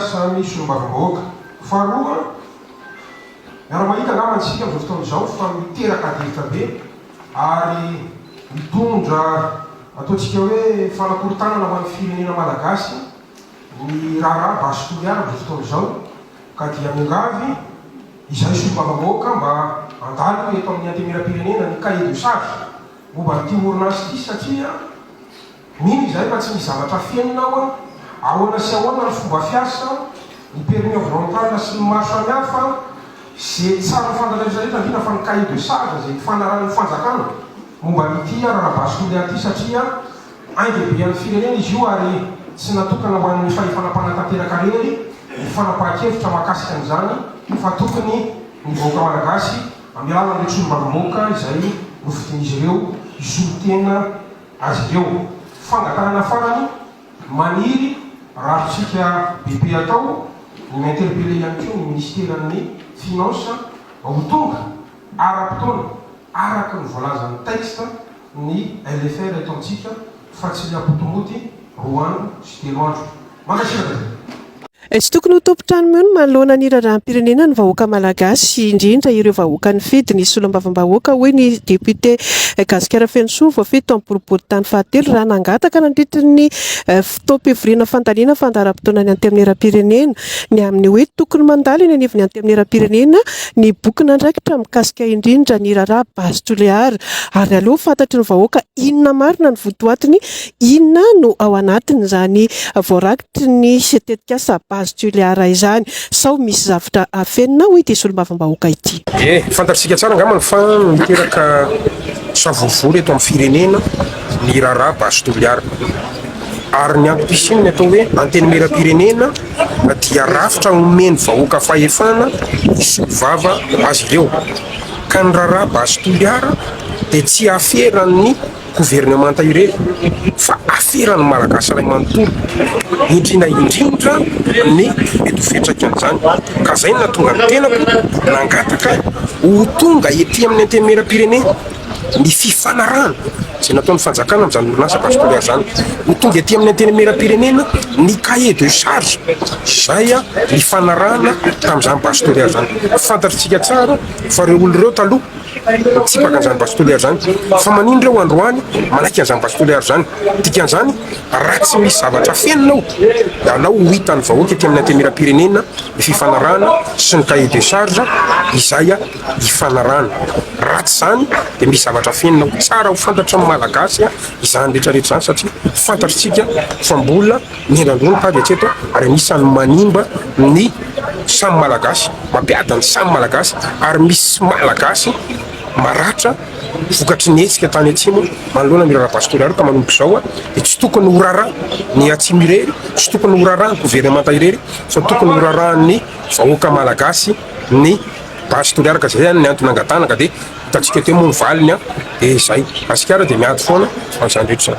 Samy sombavamboaka faharoa miara-mahita angamba antsika amin'izao fotoan'izao fa miteraka adilika be ary mitondra ataontsika hoe fanakorontanana ho an'ny firenena malagasy ny raharaha basy toliara amin'izao fotoan'izao ka dia miangavy izay sombavamboaka mba andalo eto amin'ny antemera-pirenena ny cahier de charge momba n'ity orinasy ity satria mino izay fa tsy misy zavatra fiainanao ahoana sy ahoana ny fomba fiasa ny permis environnemental sy ny maro samihafa zay tsara fandanazareta andrina fa ny cahier de charge zay fanarahany fanjakana momba n'ity raharaha-basy toliara ity satria aindehibe amin'ny firenena izy io ary tsy natokana ho an'ny fahefana-panatanteraka rery ny fanapahan-kevitra mahakasika an'izany fa tokony ny vahoaka malagasy amin'ny alalany rehetra sombavamboaka izay novidin'izy ireo isolotena azy ireo fangatarana farany maniry rahatsika bebe atao ny interpellé ihany koa ny ministéran'ny finance ho tonga ara-potoana araka ny voalazan'ny texte ny LFR eto antsika fa tsy liapotomoty roa andro sy 3 andro mankasiraka tsy tokony ho tompotrano mihony manoloana ny raharaham-pirenena ny vahoaka malagasy indrindra ireo vahoaka ny fidy ny solom-bavambahoaka hoy ny député Gasikara Fensou voafeto amin'ny boribory tany fahatelo raha nangataka nandritra ny fotoam-pivoriana fandaliana fandaharam-potoana ny antemera-pirenena ny amin'ny hoe tokony mandalo eny anivony antemera-pirenena ny boky nandraikitra mikasika indrindra ny raharaha basy toliara ary aloha fantatry ny vahoaka inona marina ny votoatiny inona no ao anatiny izany voarakitry ny setetikasa basy toliara izany sao misy zavatra afenina hoy ity solom-bavambahoaka ity fantatsika tsara angamba fa miteraka savovory eto amin'ny firenena ny raharaha basy toliara ary ny antom-pisininy atao hoe antenimera-pirenena dia rafitra omeny vahoaka fahefana isovava azy ireo ka ny raharaha basy toliara dia tsy aferan'ny gouvernemanta irery fa aferan'ny malagasy ray manontolo indrindra ny eto fetraka an'izany ka zay no natonga ny tenako nangataka ho tonga ety amin'ny antemera-pirenena ny fifanarahana zay nataon'ny fanjakana amin'izany orinasa basy toliara zany ho tonga ety amin'ny antemera-pirenena ny cahier de charge zay ny fanarahana tamin'izany basy toliara zany fantatritsika tsara fa reo olo ireo taloha tsipaka an'izany basy toliara zany fa manino reo androany manaiky an'izany basy toliara zany dikan'izany raha tsy misy zavatra fenonao da anao ho hitany vahoaka ety amin'ny antemera-pirenena ny fifanarahana sy ny cahier de charge izay hifanarahana raha tsy zany dia misy zavatra fenonao tsara ho fantatra amin'ny malagasy izany rehetrarehetra zany satria fantatritsika fa mbola miendrandrony tady atreto ary anisan'ny manimba ny samy malagasy mampiadany samy malagasy ary misy malagasy maratra vokatry ny hetsika tany atsimo manoloana ny raharaha basy toliara ka manomboka izao dia tsy tokony ho raharaha ny atsimo irery tsy tokony ho raharaha ny gouvernemanta irery fa tokony ho raharahan'ny vahoaka malagasy ny basy toliara ka zay zany ny antony angatana ka dia hitatsika teo moa ny valiny dia zay Gasikara dia miady foana amin'izany rehetra.